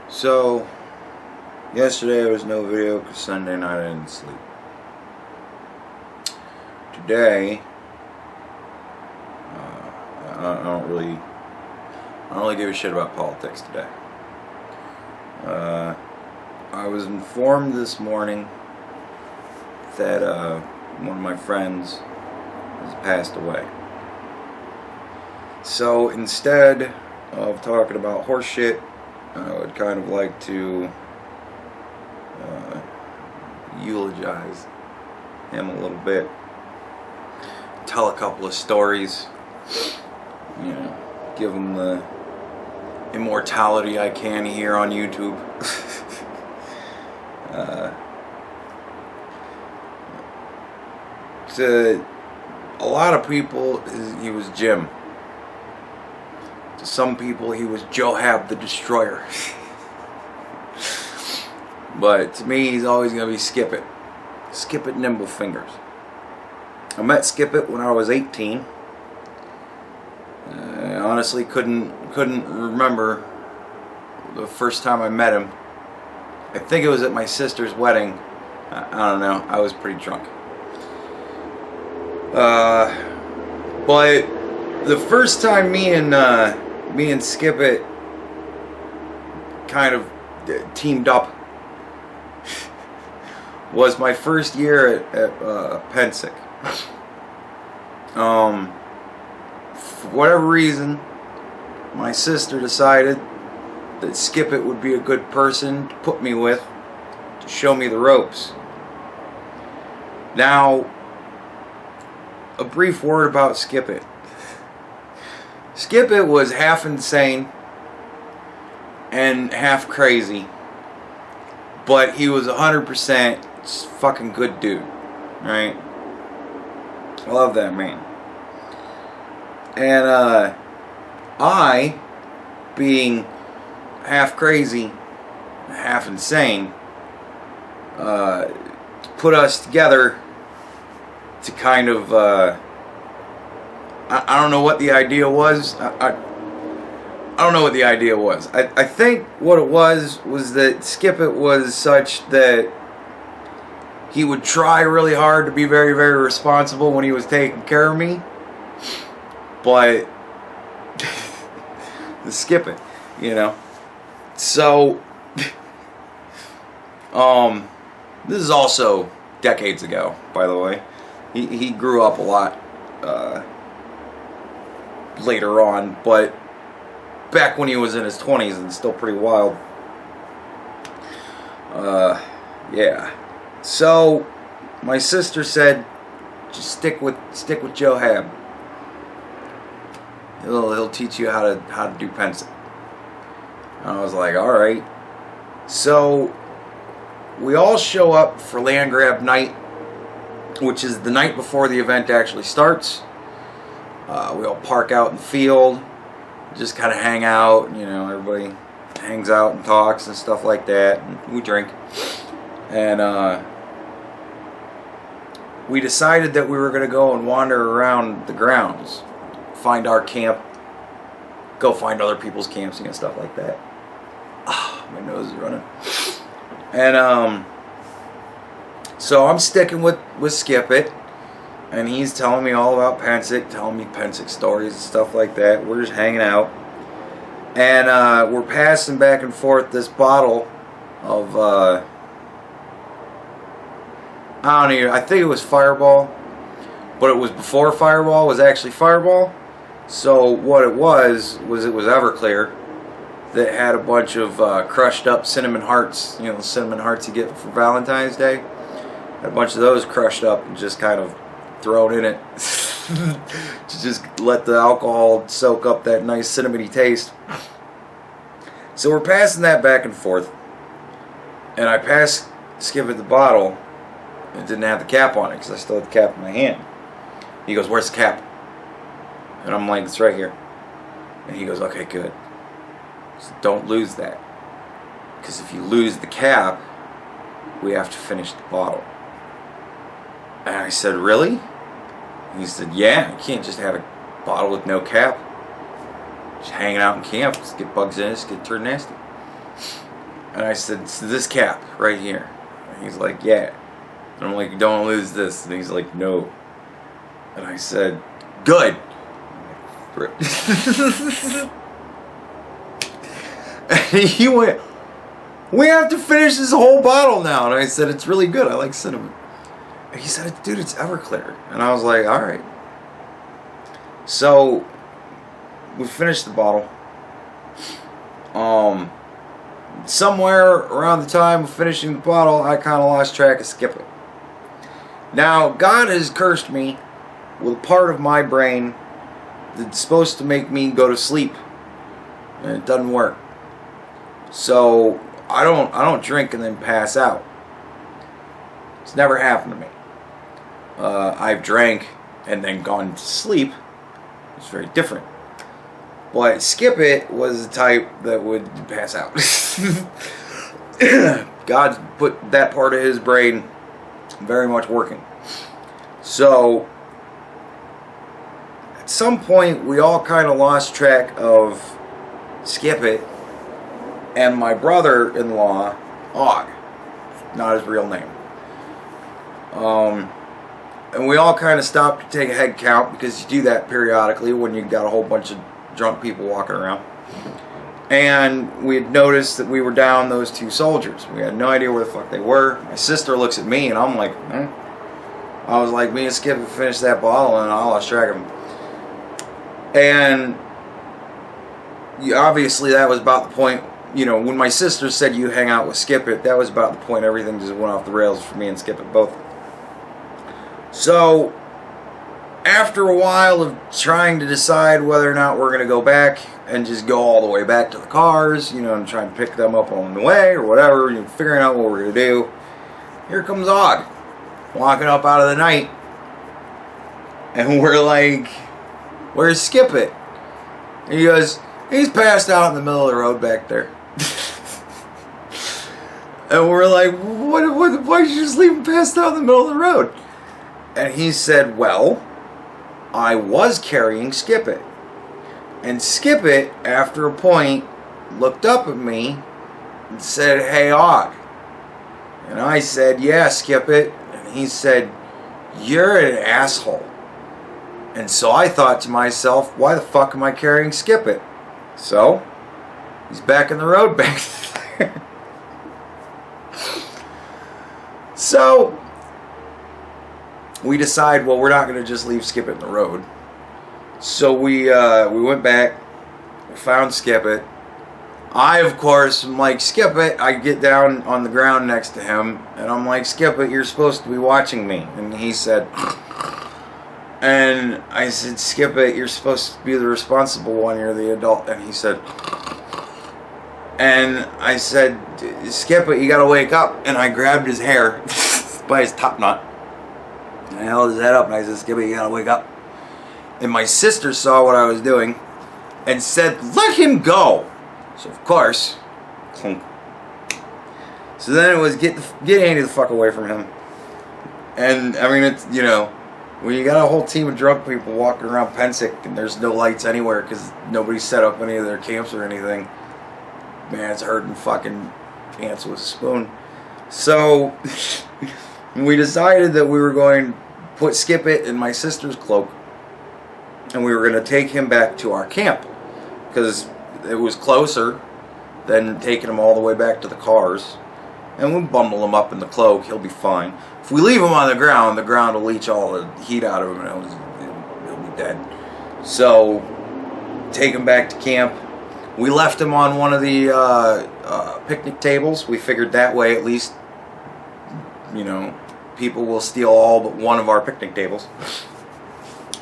So, yesterday there was no video because Sunday night I didn't sleep. Today, I don't really give a shit about politics today. I was informed this morning that one of my friends has passed away. So instead of talking about horse shit, I would kind of like to eulogize him a little bit, tell a couple of stories, give him the immortality I can here on YouTube. To a lot of people, he was Jim. To some people, he was Johab the Destroyer. But to me, he's always going to be Skip It. Skip It Nimble Fingers. I met Skip It when I was 18. I honestly couldn't remember the first time I met him. I think it was at my sister's wedding. I don't know. I was pretty drunk. But the first time me and Skip It kind of teamed up was my first year at Pensick. For whatever reason, my sister decided that Skip It would be a good person to put me with to show me the ropes. Now, a brief word about Skip It. Skip It was half insane and half crazy, but he was 100% fucking good dude, right? I love that man. And I, being half crazy, half insane, put us together to kind of, I don't know what the idea was. I don't know what the idea was. I think what it was that Skip It was such that he would try really hard to be very, very responsible when he was taking care of me. But Skip It, So this is also decades ago, by the way. He grew up a lot later on, but back when he was in his 20s and still pretty wild. Yeah. So my sister said, just stick with Johab. He'll teach you how to do Pensick. And I was like, all right. So we all show up for land grab night, which is the night before the event actually starts. We all park out in the field, just kind of hang out. Everybody hangs out and talks and stuff like that. And we drink. And we decided that we were going to go and wander around the grounds, find our camp, go find other people's camps and stuff like that. My nose is running. And so I'm sticking with Skip It, and he's telling me all about Pensick, telling me Pensick stories and stuff like that. We're just hanging out, and we're passing back and forth this bottle of I think it was Fireball, but it was before Fireball was actually Fireball. So what it was Everclear that had a bunch of crushed up cinnamon hearts, the cinnamon hearts you get for Valentine's Day. Had a bunch of those crushed up and just kind of thrown in it to just let the alcohol soak up that nice cinnamony taste. So we're passing that back and forth, and I passed Skip It the bottle. It didn't have the cap on it because I still had the cap in my hand. He goes, "Where's the cap?" And I'm like, "It's right here." And he goes, "Okay, good. So don't lose that. Because if you lose the cap, we have to finish the bottle." And I said, "Really?" And he said, "Yeah, you can't just have a bottle with no cap. Just hanging out in camp, just get bugs in it, just get turned nasty." And I said, "It's this cap right here." And he's like, "Yeah." And I'm like, "Don't lose this." And he's like, "No." And I said, "Good." And he went, "We have to finish this whole bottle now." And I said, "It's really good. I like cinnamon." And he said, "Dude, it's Everclear." And I was like, "All right." So we finished the bottle. Somewhere around the time of finishing the bottle, I kind of lost track of Skip It. Now, God has cursed me with a part of my brain that's supposed to make me go to sleep, and it doesn't work. So I don't drink and then pass out. It's never happened to me. I've drank and then gone to sleep. It's very different. But Skip It was the type that would pass out. God's put that part of his brain very much working. So at some point we all kind of lost track of Skip It and my brother-in-law, Og, not his real name. And we all kind of stopped to take a head count, because you do that periodically when you got a whole bunch of drunk people walking around. And we had noticed that we were down those 2 soldiers. We had no idea where the fuck they were. My sister looks at me and I'm like, I was like, me and Skip finished that bottle and I lost track of them. And obviously that was about the point, when my sister said you hang out with Skip It, that was about the point everything just went off the rails for me and Skip It both. So after a while of trying to decide whether or not we're going to go back and just go all the way back to the cars, and try and pick them up on the way or whatever, figuring out what we're going to do, here comes Og walking up out of the night. And we're like, "Where's Skip It?" And he goes, "He's passed out in the middle of the road back there." And we're like, why did you just leave him passed out in the middle of the road? And he said, "Well, I was carrying Skip It." And Skip It, after a point, looked up at me and said, "Hey, Og." And I said, "Yeah, Skip It." And he said, "You're an asshole." And so I thought to myself, why the fuck am I carrying Skip It? So he's back in the road back there. So we decide, well, we're not going to just leave Skip It in the road. So we went back, found Skip It. I, of course, am like, "Skip It." I get down on the ground next to him, and I'm like, "Skip It, you're supposed to be watching me." And he said, and I said, "Skip It, you're supposed to be the responsible one, you're the adult." And he said, and I said, "Skip It, you gotta wake up." And I grabbed his hair by his top knot, and I held his head up, and I said, "Skip It, you gotta wake up." And my sister saw what I was doing and said, "Let him go." So of course, clunk. So then it was get Andy the fuck away from him. And I mean, it's, when you got a whole team of drunk people walking around Pensick and there's no lights anywhere because nobody set up any of their camps or anything, man, it's hurting fucking ants with a spoon. So we decided that we were going to put Skip It in my sister's cloak, and we were going to take him back to our camp because it was closer than taking him all the way back to the cars. And we'll bundle him up in the cloak, he'll be fine. If we leave him on the ground will leach all the heat out of him and he'll be dead. So, take him back to camp. We left him on one of the picnic tables. We figured that way at least, people will steal all but one of our picnic tables.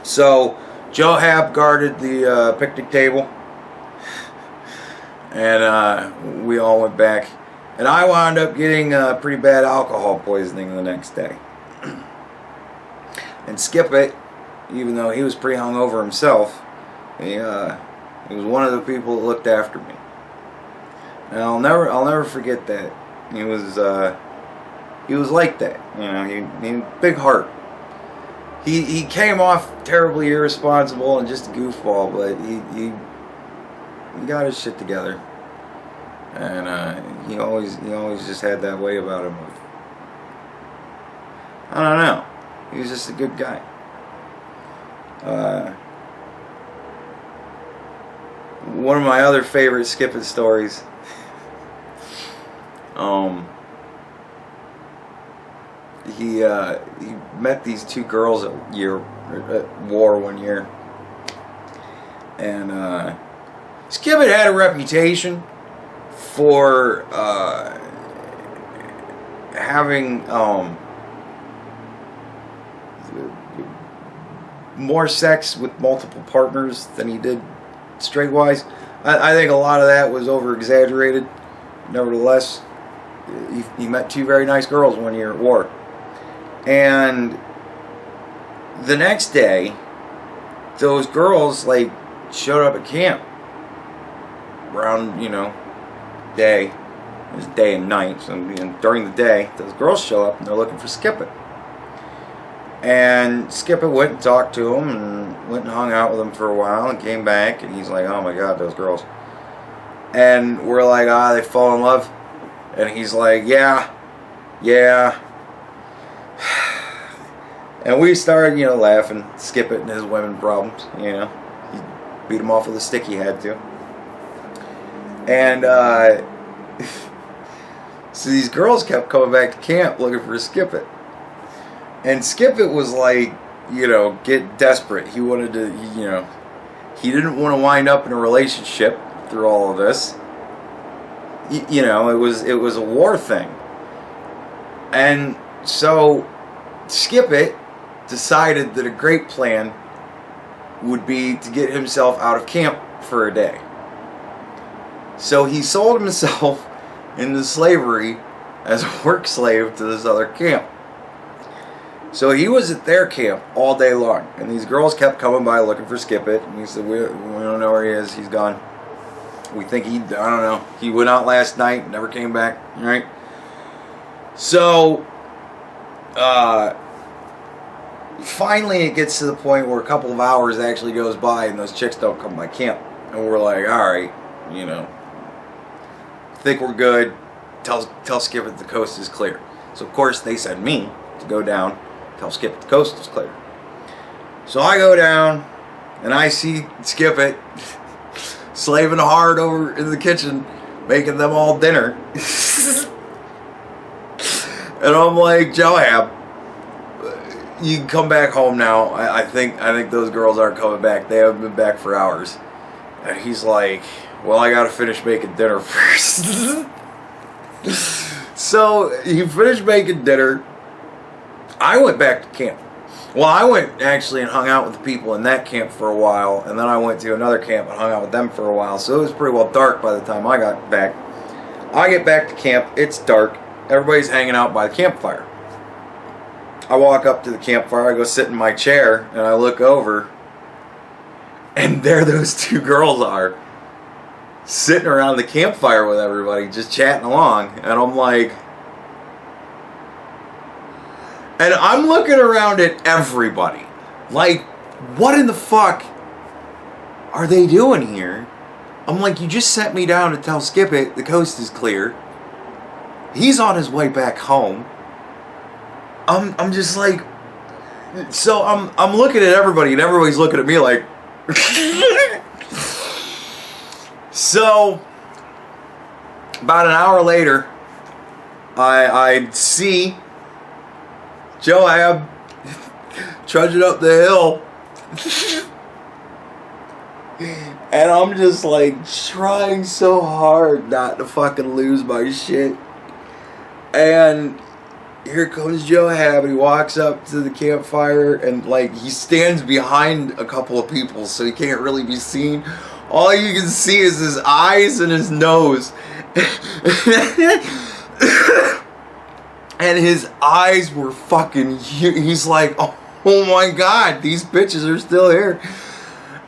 So, Joe Hab guarded the picnic table. And we all went back. And I wound up getting pretty bad alcohol poisoning the next day. And Skip It, even though he was pretty hungover himself, he was one of the people that looked after me. And I'll never forget that. He was like that. He big heart. He came off terribly irresponsible and just a goofball, but he got his shit together. and he always just had that way about him. I don't know. He was just a good guy. One of my other favorite skipping stories. He met these two girls at war one year, and Skip had a reputation for having more sex with multiple partners than he did straight wise. I think a lot of that was over exaggerated. Nevertheless, he met two very nice girls one year at war. And the next day, those girls like showed up at camp around, day. It was day and night. So during the day, those girls show up and they're looking for Skip. And Skip went and talked to him and went and hung out with him for a while and came back and he's like, oh my God, those girls. And we're like, they fall in love. And he's like, yeah. And we started, laughing, Skip and his women problems, He beat him off with a stick he had to. And, so these girls kept coming back to camp looking for Skip. And Skip was like, get desperate. He wanted to, he didn't want to wind up in a relationship through all of this. It was a war thing. And so Skip decided that a great plan would be to get himself out of camp for a day. So he sold himself into slavery as a work slave to this other camp. So he was at their camp all day long, and these girls kept coming by looking for Skip and he said, we don't know where he is, he's gone. We think I don't know, he went out last night, never came back, right? So, finally it gets to the point where a couple of hours actually goes by and those chicks don't come by camp. And we're like, alright, think we're good. Tell Skip that the coast is clear. So of course they send me to go down, tell Skip that the coast is clear. So I go down and I see Skip slaving hard over in the kitchen, making them all dinner. And I'm like, Joab, you can come back home now. I think those girls aren't coming back. They haven't been back for hours. And he's like, well, I gotta finish making dinner first. So he finished making dinner. I went back to camp. Well, I went actually and hung out with the people in that camp for a while, and then I went to another camp and hung out with them for a while. So it was pretty well dark by the time I got back. I get back to camp. It's dark. Everybody's hanging out by the campfire. I walk up to the campfire, I go sit in my chair, and I look over, and there those two girls are, sitting around the campfire with everybody, just chatting along, and I'm like, and I'm looking around at everybody, like, what in the fuck are they doing here? I'm like, you just sent me down to tell Skip the coast is clear. He's on his way back home. I'm just like, so I'm looking at everybody and everybody's looking at me like. So about an hour later, I see Joab trudging up the hill. And I'm just like trying so hard not to fucking lose my shit. And here comes Joab, and he walks up to the campfire, and like he stands behind a couple of people, so he can't really be seen. All you can see is his eyes and his nose. And his eyes were fucking huge. He's like, oh my God, these bitches are still here.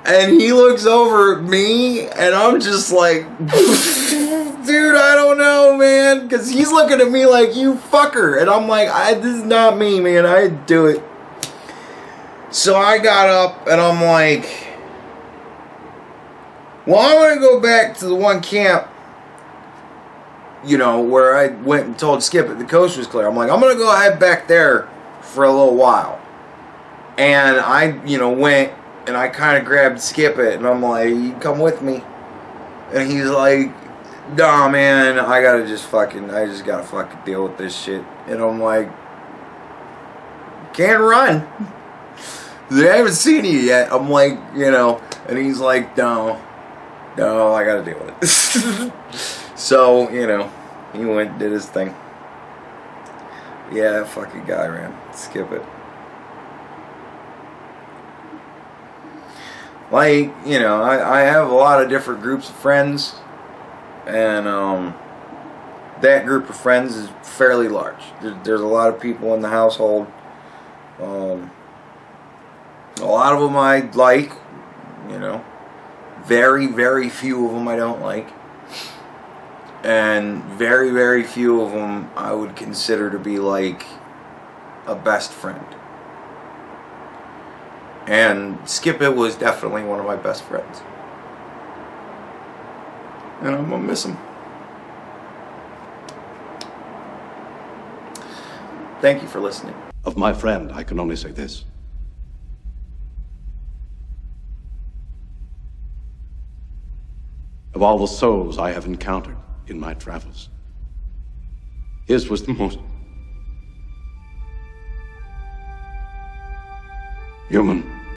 And he looks over at me, and I'm just like, dude, I don't know, man. Because he's looking at me like, you fucker. And I'm like, this is not me, man. I didn't do it. So I got up, and I'm like, well, I'm going to go back to the one camp you know, where I went and told Skip that the coast was clear. I'm like, I'm going to go head back there for a little while. And I, you know, went and I kind of grabbed Skip it. And I'm like, you come with me. And he's like, nah, man, I just gotta fucking deal with this shit. And I'm like, can't run. They haven't seen you yet. I'm like, you know, and he's like, no, I gotta deal with it. So, you know, he went and did his thing. Yeah, that fucking guy, man. Skip it. Like, you know, I have a lot of different groups of friends, and that group of friends is fairly large. There's a lot of people in the household. A lot of them I like, you know. Very, very few of them I don't like. And very, very few of them I would consider to be like a best friend. And Skip It was definitely one of my best friends. And I'm gonna miss him. Thank you for listening. Of my friend, I can only say this. Of all the souls I have encountered in my travels, his was the most human.